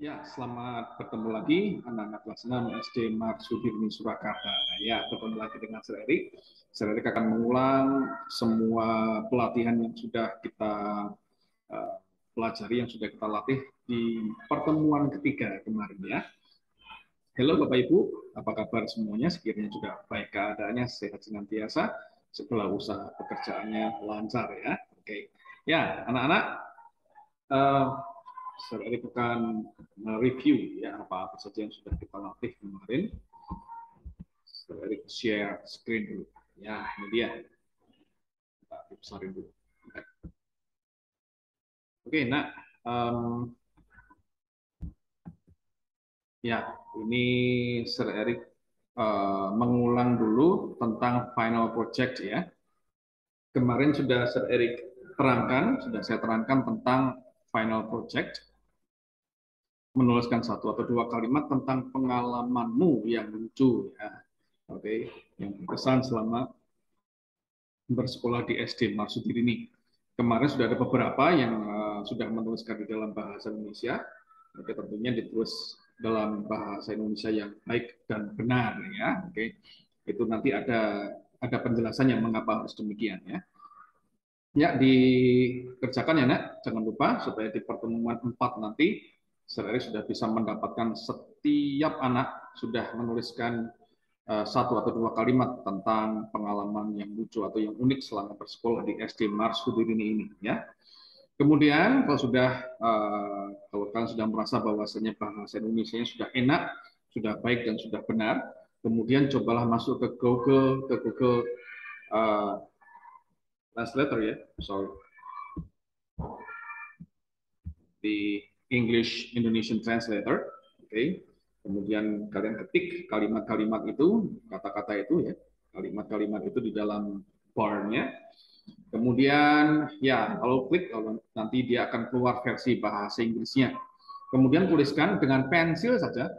Ya, selamat bertemu lagi anak-anak kelas 6 SD Marsudirni Surakarta. Ya, bertemu lagi dengan Sir Erik. Sir Erik akan mengulang semua pelatihan yang sudah kita uh, pelajari, yang sudah kita latih di pertemuan ketiga kemarin ya. Halo Bapak Ibu, apa kabar semuanya? Sekiranya juga baik keadaannya, sehat senantiasa, segala usaha pekerjaannya lancar ya. Oke, ya anak-anak, uh, Sir Erik akan review ya apa-apa saja yang sudah kita latih kemarin. Sir Erik share screen dulu. Ya, ini dia. Kita besarin dulu. Oke, nah, ya ini Sir Erik mengulang dulu tentang final project ya. Kemarin sudah Sir Erik terangkan, sudah saya terangkan tentang final project, menuliskan satu atau dua kalimat tentang pengalamanmu yang lucu ya. Oke, yang berkesan selama bersekolah di SD Marsudin ini. Kemarin sudah ada beberapa yang sudah menuliskan di dalam bahasa Indonesia. Oke, tentunya ditulis dalam bahasa Indonesia yang baik dan benar ya. Oke, itu nanti ada penjelasannya mengapa harus demikian ya. Ya, dikerjakan ya, Nak. Jangan lupa supaya di pertemuan 4 nanti, Saudari sudah bisa mendapatkan setiap anak sudah menuliskan satu atau dua kalimat tentang pengalaman yang lucu atau yang unik selama bersekolah di SD Mars Hudirini ini, ya. Kemudian kalau kalian sudah merasa bahwasanya bahasa Indonesia sudah enak, sudah baik dan sudah benar, kemudian cobalah masuk ke Google uh, Translator ya, sorry, di English Indonesian Translator, oke. Okay. Kemudian kalian ketik kalimat-kalimat itu, kata-kata itu ya, kalimat-kalimat itu di dalam bar-nya. Kemudian ya kalau klik nanti dia akan keluar versi bahasa Inggrisnya. Kemudian tuliskan dengan pensil saja,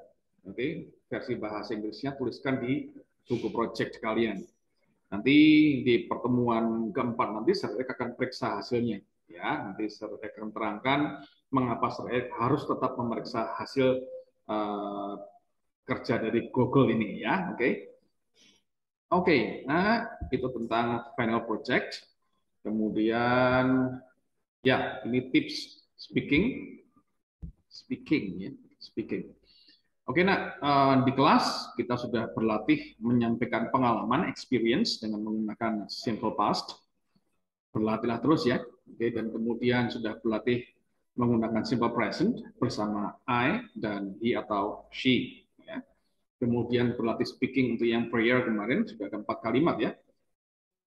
oke, okay, versi bahasa Inggrisnya tuliskan di buku project kalian. Nanti di pertemuan keempat nanti saya akan periksa hasilnya. Ya, nanti saya akan terangkan mengapa saya harus tetap memeriksa hasil uh, kerja dari Google ini ya, oke. Okay? Oke, okay, nah itu tentang final project. Kemudian ya ini tips speaking ya, speaking. Oke, nah di kelas kita sudah berlatih menyampaikan pengalaman experience dengan menggunakan simple past. Berlatihlah terus ya, oke, dan kemudian sudah berlatih menggunakan simple present bersama I dan he atau she. Ya. Kemudian berlatih speaking untuk yang prayer kemarin sudah ada 4 kalimat ya.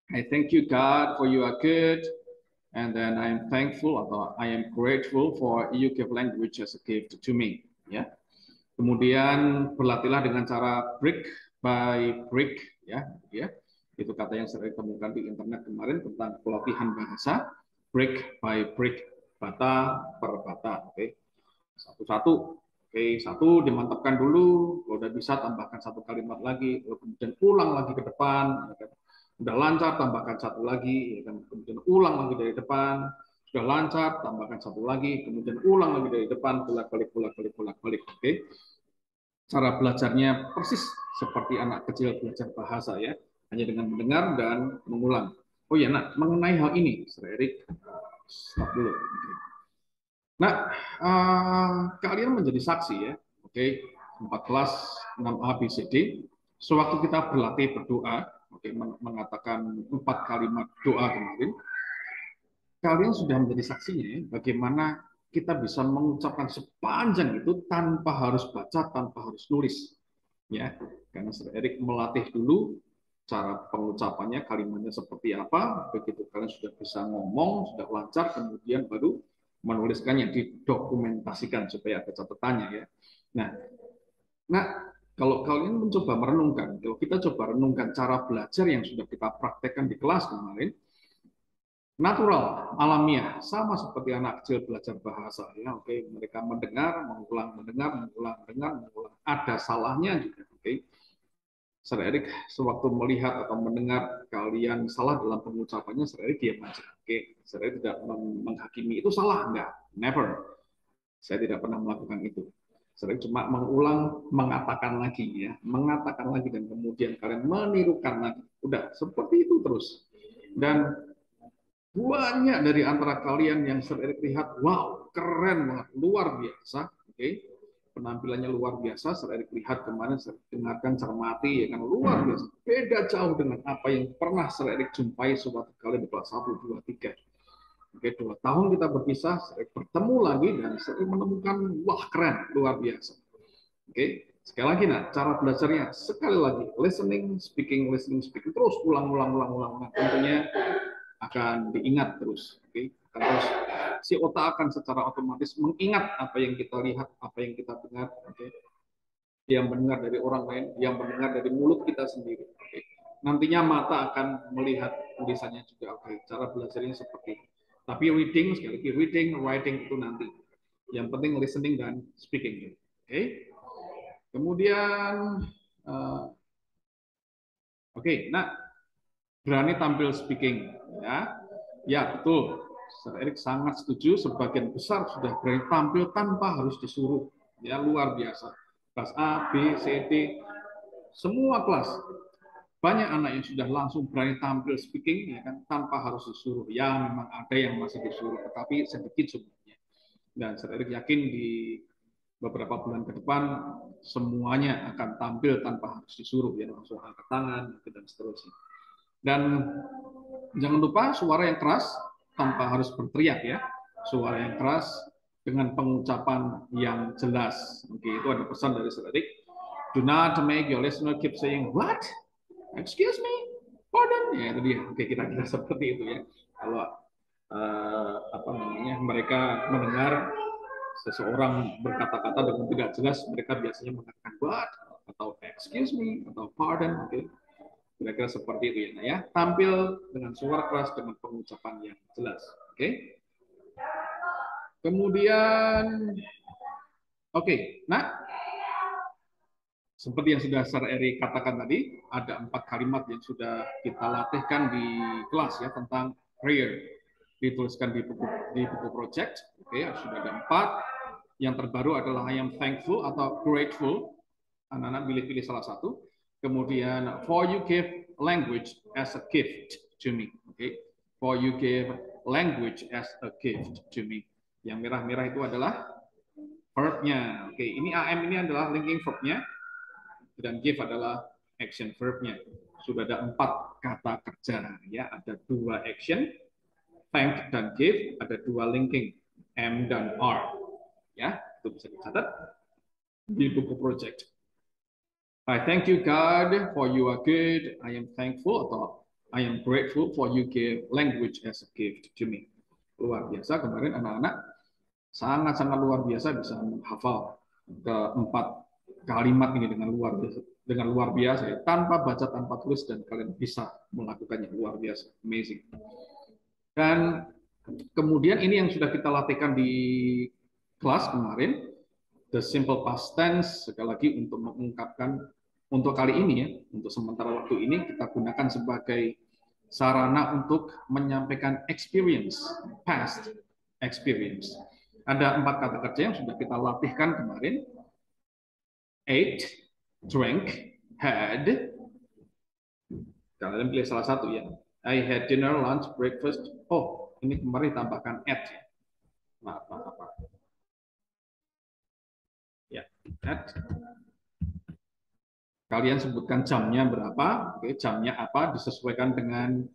I thank you God for you are good, and then I am thankful atau I am grateful for you give language as a gift to me. Ya. Kemudian berlatihlah dengan cara brick by brick ya, ya. Itu kata yang saya temukan di internet kemarin tentang pelatihan bahasa brick by brick, bata per bata. Oke. Satu-satu. Oke, satu dimantapkan dulu, kalau udah bisa tambahkan satu kalimat lagi, kemudian ulang lagi ke depan, ya kan. Udah lancar tambahkan satu lagi, ya kan. Kemudian ulang lagi dari depan, sudah lancar tambahkan satu lagi, kemudian ulang lagi dari depan, bolak-balik. Oke. Cara belajarnya persis seperti anak kecil belajar bahasa ya, hanya dengan mendengar dan mengulang. Oh ya, nah mengenai hal ini, Sir Erik, stop dulu. Nah, kalian menjadi saksi ya, oke, 14 6A B C D. Sewaktu kita berlatih berdoa, oke, mengatakan 4 kalimat doa kemarin, kalian sudah menjadi saksinya ya, bagaimana kita bisa mengucapkan sepanjang itu tanpa harus baca, tanpa harus nulis. Ya, karena Sir Erik melatih dulu cara pengucapannya, kalimatnya seperti apa, begitu kalian sudah bisa ngomong, sudah lancar, kemudian baru menuliskannya, didokumentasikan supaya ada catatannya ya. Nah, nah kalau kalian mencoba merenungkan, kalau kita coba renungkan cara belajar yang sudah kita praktekkan di kelas kemarin, natural, alamiah, sama seperti anak kecil belajar bahasa ya, oke, mereka mendengar, mengulang, ada salahnya juga, oke. Sir Erik sewaktu melihat atau mendengar kalian salah dalam pengucapannya, Sir Erik diam aja, oke. Sir Erik tidak menghakimi itu salah, enggak, never. Saya tidak pernah melakukan itu. Sering cuma mengulang, mengatakan lagi ya, mengatakan lagi dan kemudian kalian menirukan lagi. Udah seperti itu terus. Dan banyak dari antara kalian yang Sir Erik lihat, wow, keren banget, luar biasa. Oke, penampilannya luar biasa. Sir Erik lihat kemarin, saya dengarkan, cermati, ya kan, luar biasa. Beda jauh dengan apa yang pernah Sir Erik jumpai suatu kali di kelas 1, 2, 3. Oke, 2 tahun kita berpisah, saya bertemu lagi dan saya menemukan, wah keren, luar biasa. Oke, sekali lagi, nah, cara belajarnya sekali lagi, listening, speaking, terus ulang. Nah, tentunya akan diingat terus. Oke, akan terus si otak akan secara otomatis mengingat apa yang kita lihat, apa yang kita dengar. Oke, yang mendengar dari orang lain, yang mendengar dari mulut kita sendiri. Oke. Nantinya mata akan melihat tulisannya juga. Oke, cara belajarnya seperti itu. Tapi reading, sekali lagi, reading, writing itu nanti. Yang penting listening dan speaking. Oke. Kemudian, oke, nah, berani tampil speaking. Ya betul. Sir Erik sangat setuju. Sebagian besar sudah berani tampil tanpa harus disuruh. Ya, luar biasa. Kelas A, B, C, D, semua kelas. Banyak anak yang sudah langsung berani tampil speaking, ya kan, tanpa harus disuruh. Ya, memang ada yang masih disuruh, tetapi sedikit sebenarnya. Dan Sir Erik yakin di beberapa bulan ke depan semuanya akan tampil tanpa harus disuruh, ya, langsung angkat tangan dan seterusnya. Dan jangan lupa suara yang keras tanpa harus berteriak, ya. Suara yang keras dengan pengucapan yang jelas. Oke, itu ada pesan dari Sir Erik. Do not make your listener keep saying what? Excuse me, pardon, ya itu dia. Oke, kira-kira seperti itu ya. Kalau apa namanya, mereka mendengar seseorang berkata-kata dengan tidak jelas, mereka biasanya mengatakan what atau excuse me atau pardon. Oke, kira-kira seperti itu ya. Nah, ya, tampil dengan suara keras dengan pengucapan yang jelas. Oke. Kemudian, oke, nah, seperti yang sudah Sir Erik katakan tadi, ada 4 kalimat yang sudah kita latihkan di kelas ya tentang prayer. Dituliskan di buku project. Oke, sudah ada 4. Yang terbaru adalah I am thankful atau grateful. Anak-anak pilih-pilih salah satu. Kemudian for you give language as a gift to me. Oke, for you give language as a gift to me. Yang merah-merah itu adalah verb-nya. Oke, ini am ini adalah linking verb-nya. Dan give adalah action verb-nya. Sudah ada 4 kata kerja, ya. Ada 2 action, thank dan give, ada 2 linking, am dan are. Ya, itu bisa dicatat di buku project. I thank you God for you are good. I am thankful atau I am grateful for you give language as a gift to me. Luar biasa, kemarin anak-anak sangat-sangat luar biasa bisa menghafal ke-4 kalimat ini dengan luar biasa ya. Tanpa baca, tanpa tulis, dan kalian bisa melakukannya. Luar biasa, amazing. Dan kemudian ini yang sudah kita latihkan di kelas kemarin, the simple past tense, sekali lagi untuk mengungkapkan, untuk kali ini ya, untuk sementara waktu ini kita gunakan sebagai sarana untuk menyampaikan experience, past experience. Ada 4 kata kerja yang sudah kita latihkan kemarin. Ate, drank, had. Kalian pilih salah satu ya. I had dinner, lunch, breakfast. Oh, ini kemarin tambahkan at. Maaf. Ya, at. Kalian sebutkan jamnya berapa, oke, jamnya apa, disesuaikan dengan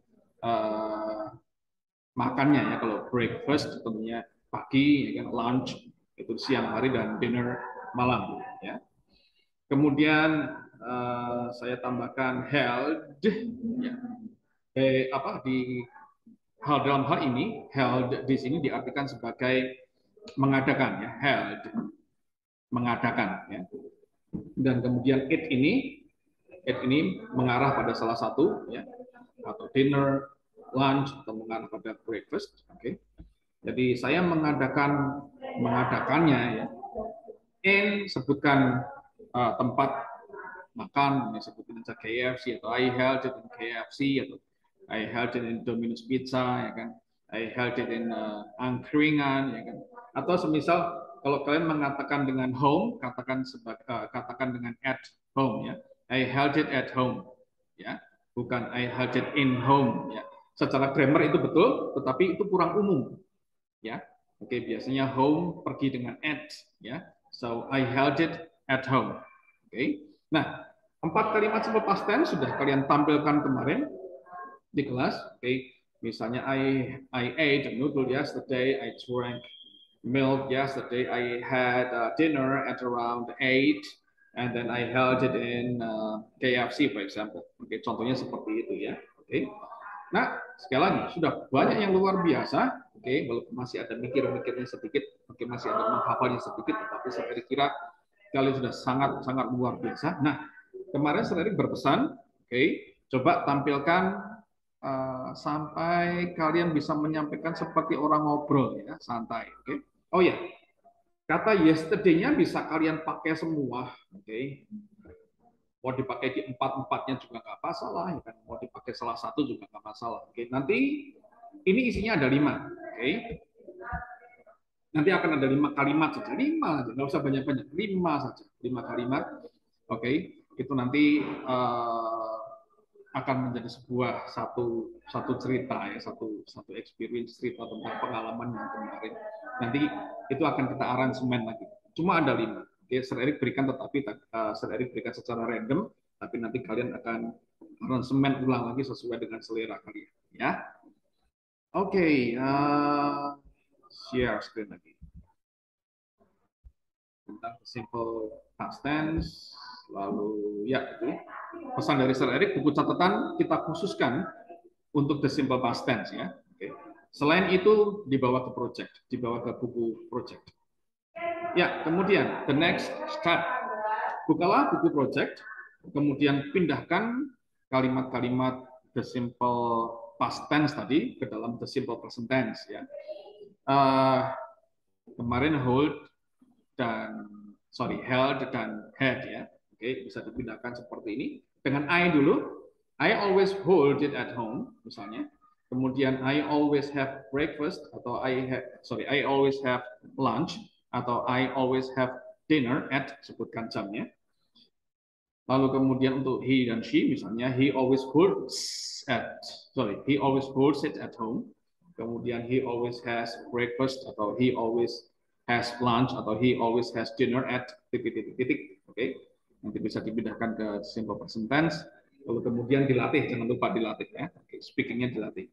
makannya ya. Kalau breakfast tentunya pagi, ya kan, lunch itu siang hari, dan dinner malam ya. Kemudian saya tambahkan held ya. Dalam hal ini held di sini diartikan sebagai mengadakan ya, held mengadakan ya. Dan kemudian it ini mengarah pada salah satu ya, atau dinner, lunch, atau mengarah pada breakfast. Oke. Jadi saya mengadakannya ya. In sebutkan tempat makan, sebutin aja KFC, atau I held it in KFC, atau I held it in Domino's Pizza, ya kan? I held it in angkringan, ya kan? Atau semisal kalau kalian mengatakan dengan home, katakan dengan at home ya. I held it at home ya, bukan I held it in home ya. Secara grammar itu betul, tetapi itu kurang umum ya. Oke, biasanya home pergi dengan at ya. So I held it at home. Oke. Nah, 4 kalimat simple past tense sudah kalian tampilkan kemarin di kelas. Oke. Misalnya I ate noodle yesterday, I drank milk yesterday. I had dinner at around 8, and then I held it in KFC, for example. Oke, contohnya seperti itu ya. Oke. Nah, sekali lagi sudah banyak yang luar biasa. Oke, walaupun masih ada mikir-mikirnya sedikit, oke masih ada menghafalnya sedikit, tetapi saya kira kalian sudah sangat-sangat luar biasa. Nah, kemarin saya berpesan, oke, coba tampilkan sampai kalian bisa menyampaikan seperti orang ngobrol ya, santai. Oke. Oh ya, kata yesterday-nya bisa kalian pakai semua, oke. Mau dipakai di empat-empatnya juga nggak masalah, ya kan? Mau dipakai salah satu juga nggak masalah. Oke, nanti ini isinya ada 5, oke. Nanti akan ada 5 kalimat saja, 5 aja, nggak usah banyak-banyak, 5 saja, 5 kalimat, oke. Itu nanti akan menjadi sebuah satu cerita ya, satu experience, cerita tentang pengalaman yang kemarin. Nanti itu akan kita aransemen lagi. Cuma ada 5. Oke, Sir Eric berikan, tetapi Sir Eric berikan secara random, tapi nanti kalian akan aransemen ulang lagi sesuai dengan selera kalian ya. Oke, share screen lagi tentang simple past tense. Lalu ya itu pesan dari Sir Eric, buku catatan kita khususkan untuk the simple past tense ya. Oke. Selain itu dibawa ke project, dibawa ke buku project. Ya, kemudian the next step, bukalah buku project, kemudian pindahkan kalimat-kalimat the simple past tense tadi ke dalam the simple present tense ya. Kemarin held dan had ya. Oke, bisa dipindahkan seperti ini. Dengan I dulu, I always hold it at home, misalnya. Kemudian I always have breakfast, atau I always have lunch, atau I always have dinner at, sebutkan jamnya. Lalu kemudian untuk he dan she, misalnya he always holds it at home. Kemudian he always has breakfast, atau he always has lunch, atau he always has dinner at titik-titik-titik. Oke, nanti bisa dipindahkan ke simple present tense. Lalu kemudian dilatih, jangan lupa dilatih ya. Oke, speakingnya dilatih.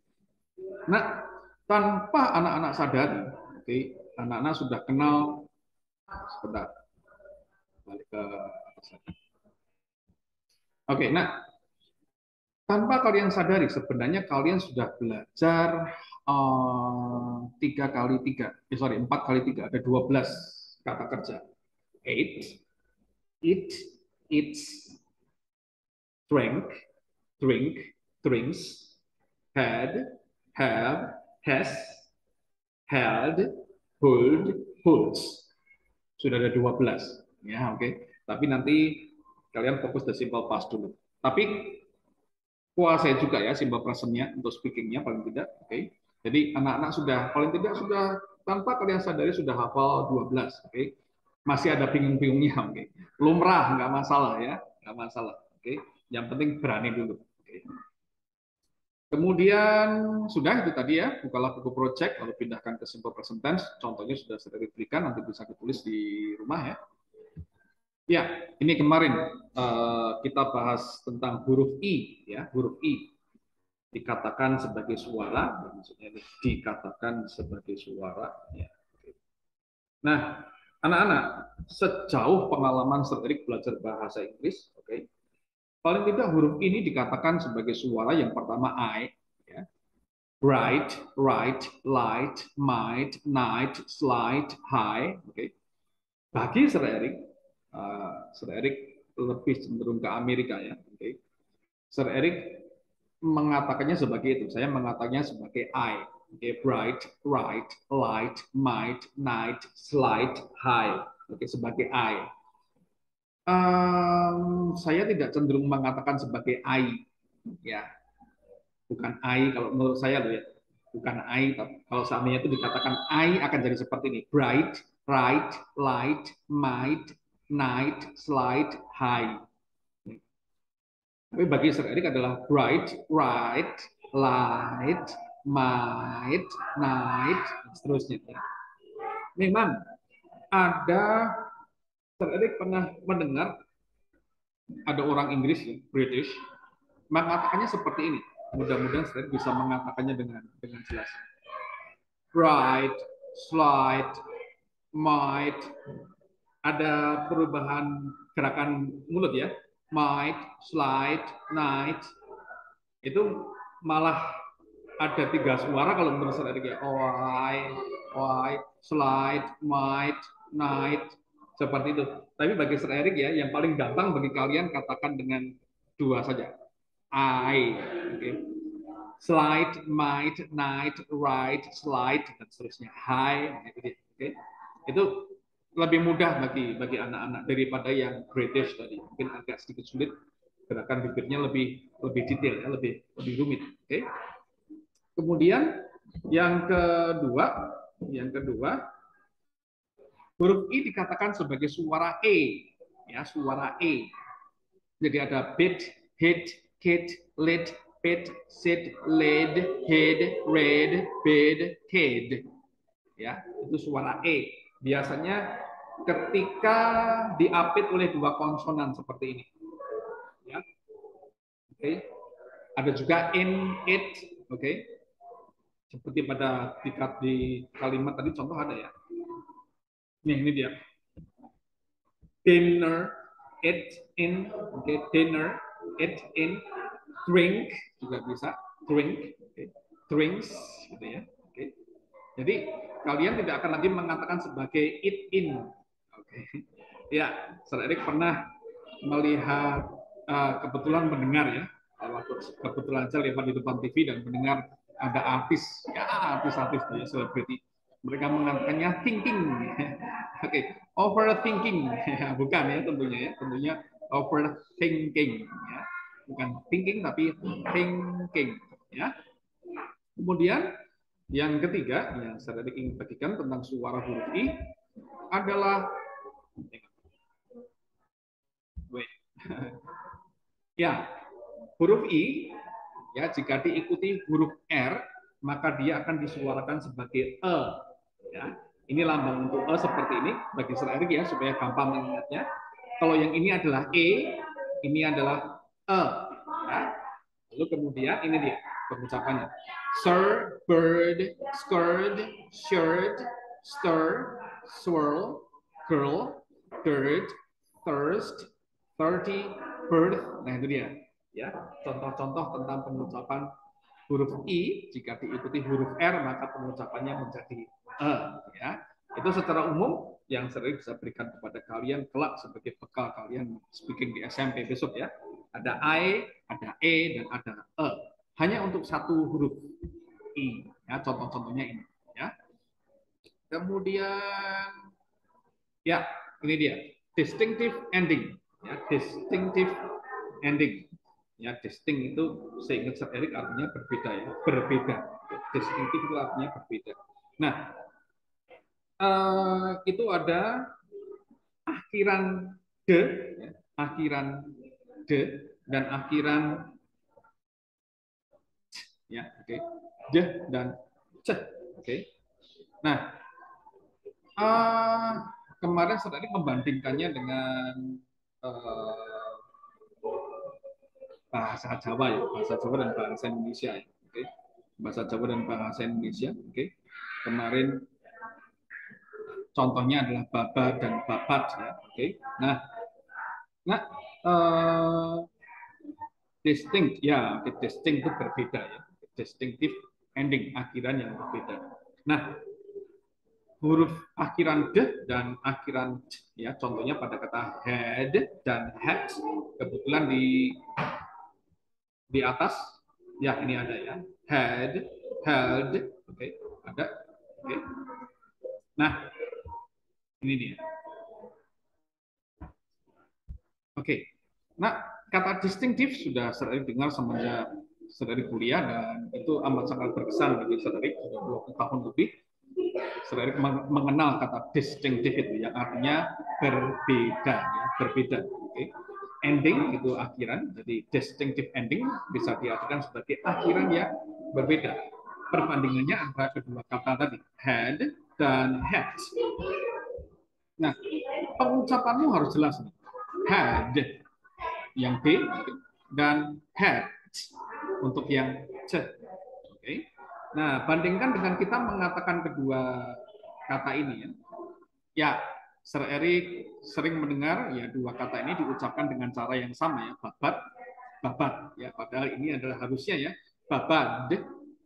Nah, tanpa anak-anak sadari, oke, anak-anak sudah kenal. Sebentar, balik ke atas lagi. Oke, nah tanpa kalian sadari sebenarnya kalian sudah belajar 4 kali 3 ada 12 kata kerja. Ate, eat, eats, drank, drink, drinks, had, have, has, held, hold, holds. Sudah ada 12 ya, oke. Tapi nanti kalian fokus the simple past dulu. Tapi kuasai juga ya simple present-nya untuk speaking-nya paling tidak, oke. Jadi anak-anak sudah paling tidak sudah tanpa kalian sadari sudah hafal 12, oke. Masih ada bingung-bingungnya, oke. Lumrah, nggak masalah ya, nggak masalah, oke. Yang penting berani dulu, oke. Kemudian sudah itu tadi ya, bukalah buku project lalu pindahkan ke simple present tense. Contohnya sudah saya berikan, nanti bisa ditulis di rumah ya. Ya, ini kemarin kita bahas tentang huruf I ya, huruf I dikatakan sebagai suara, maksudnya dikatakan sebagai suara ya. Nah, anak-anak, sejauh pengalaman Sir Eric belajar bahasa Inggris, oke. Paling tidak huruf ini dikatakan sebagai suara yang pertama I ya. Bright, right, light, might, night, slide, high, oke. Bagi Sir Eric lebih cenderung ke Amerika ya. Okay. Sir Eric mengatakannya sebagai itu. Saya mengatakannya sebagai I. Okay. Bright, right, light, might, night, slide, high. Oke, sebagai I. Saya tidak cenderung mengatakan sebagai I. Ya, bukan I kalau menurut saya loh ya. Bukan I. Tapi kalau seandainya itu dikatakan I akan jadi seperti ini. Bright, right, light, might, night, slide, high. Tapi bagi Sir Erik adalah bright, right, light, might, night, dan seterusnya. Memang ada, Sir Erik pernah mendengar ada orang Inggris, British, mengatakannya seperti ini. Mudah-mudahan Sir Erik bisa mengatakannya dengan jelas. Bright, slide, might, ada perubahan gerakan mulut ya. Might, slide, night, itu malah ada 3 suara kalau menurut saya ya. White, slide, might, night, seperti itu. Tapi bagi Sir Erik ya, yang paling gampang bagi kalian katakan dengan 2 saja. I, okay. Slide, might, night, right, slide, dan seterusnya. High, okay. Itu lebih mudah bagi anak-anak daripada yang British tadi. Mungkin agak sedikit sulit, gerakan bibirnya lebih detail, ya, lebih rumit. Okay. Kemudian yang kedua, huruf I dikatakan sebagai suara E, ya, suara E. Jadi ada bit, hit, kit, lit, pit, sit, lid, head, read, bid, kid. Ya, itu suara E. Biasanya ketika diapit oleh 2 konsonan seperti ini. Ya. Oke. Ada juga in, it, oke. Seperti pada di kalimat tadi contoh ada ya. Ini dia. Dinner, it, in, oke. Dinner, it, in, drink juga bisa, drink, okay. Drinks, gitu ya. Okay. Jadi kalian tidak akan lagi mengatakan sebagai it in. Okay. Ya, Sir Erik pernah melihat, kebetulan mendengar ya, kebetulan saya lewat di depan TV dan mendengar ada artis ya, selebriti. Mereka mengatakannya thinking. Oke, overthinking. Bukan ya, tentunya overthinking ya. Bukan thinking tapi thinking ya. Kemudian yang ketiga yang saya ingin bagikan tentang suara huruf I adalah ya, huruf I ya, jika diikuti huruf R maka dia akan disuarakan sebagai e ya. Ini lambang untuk e seperti ini bagi Sir Erik ya, supaya gampang mengingatnya. Kalau yang ini adalah E, ini adalah e ya. Lalu kemudian ini dia pengucapannya. Sir, bird, skirt, shirt, stir, swirl, girl, dirt, thirst, 30, birth. Nah itu dia. Ya, contoh-contoh tentang pengucapan huruf I. Jika diikuti huruf R maka pengucapannya menjadi e. Ya, itu secara umum yang sering bisa berikan kepada kalian kelak sebagai bekal kalian speaking di SMP besok ya. Ada I, ada E, dan ada E. Hanya untuk satu huruf I. Ya, contoh-contohnya ini. Ya. Kemudian, ya, ini dia. Distinctive ending. Ya, distinctive ending. Ya, distinct itu seingat Sir Erik artinya berbeda ya, berbeda. Distinctive itu artinya berbeda. Nah, itu ada akhiran de, ya, akhiran de dan akhiran ya, oke, de dan c, oke. Nah, kemarin Sir Erik membandingkannya dengan bahasa Jawa ya, bahasa Jawa dan bahasa Indonesia ya, oke. Bahasa Jawa dan bahasa Indonesia, oke. Kemarin contohnya adalah baba dan babat ya, oke. Nah, distinct ya, distinct itu berbeda ya, distinctive ending akhiran yang berbeda. Nah, huruf akhiran d dan akhiran c ya, contohnya pada kata head dan hat, kebetulan di atas ya, ini ada ya, head, held, oke, ada, oke. Nah, ini dia. Oke. Nah, kata distinctive sudah sering dengar semenjak dari kuliah dan itu amat sangat berkesan bagi Sir Erik, sudah 20 tahun lebih Saudara mengenal kata distinctive itu yang artinya berbeda, ya, berbeda. Oke. Ending itu akhiran, jadi distinctive ending bisa diartikan sebagai akhiran yang berbeda. Perbandingannya antara kedua kata tadi, had dan had. Nah, pengucapanmu harus jelas nih. Had yang D dan had untuk yang C. Oke. Nah, bandingkan dengan kita mengatakan kedua kata ini ya. Ya, Sir Eric sering mendengar ya dua kata ini diucapkan dengan cara yang sama ya, babat, babat ya. Padahal ini adalah harusnya ya babad,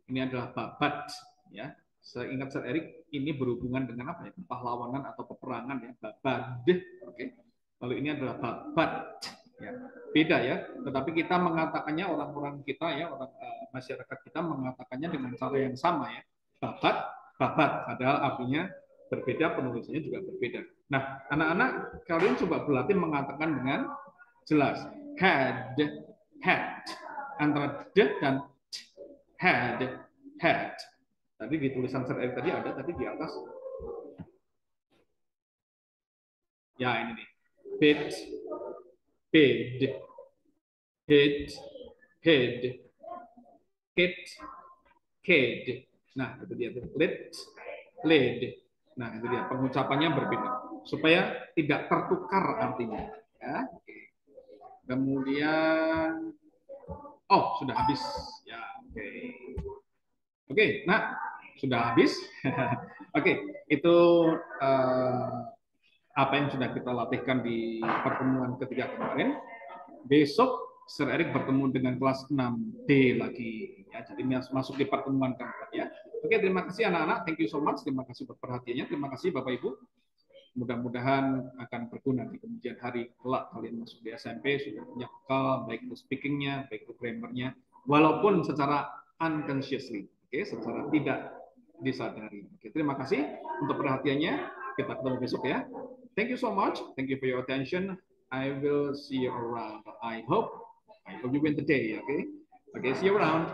ini adalah babat ya. Seingat Sir Eric ini berhubungan dengan apa ya? Pahlawanan atau peperangan ya, babad. Oke. Lalu ini adalah babat ya. Beda ya, tetapi kita mengatakannya orang-orang kita ya, orang masyarakat kita mengatakannya dengan cara yang sama ya. Babat, babat padahal artinya berbeda, penulisannya juga berbeda. Nah, anak-anak kalian coba berlatih mengatakan dengan jelas. Had, had. Antara d dan t. Had, had. Tadi di tulisan Sir Eric tadi ada tadi di atas. Ya, ini nih. Bid, bid, hid, hid, kid, kid. Nah, itu dia tuh. Lid, lid. Nah, itu dia pengucapannya berbeda supaya tidak tertukar artinya. Ya. Kemudian, oh sudah habis. Ya, oke. Oke, nah sudah habis. Oke, itu apa yang sudah kita latihkan di pertemuan ketiga kemarin. Besok Sir Eric bertemu dengan kelas 6D lagi. Ya, jadi masuk di pertemuan keempat ya. Oke, terima kasih anak-anak. Thank you so much. Terima kasih buat perhatiannya. Terima kasih Bapak Ibu. Mudah-mudahan akan berguna di kemudian hari kelak kalian masuk di SMP sudah punya bekal baik itu speakingnya, baik itu grammarnya, walaupun secara unconsciously, oke, secara tidak disadari. Oke, terima kasih untuk perhatiannya. Kita ketemu besok ya. Thank you so much. Thank you for your attention. I will see you around. I hope you win the day. Okay. Okay. See you around.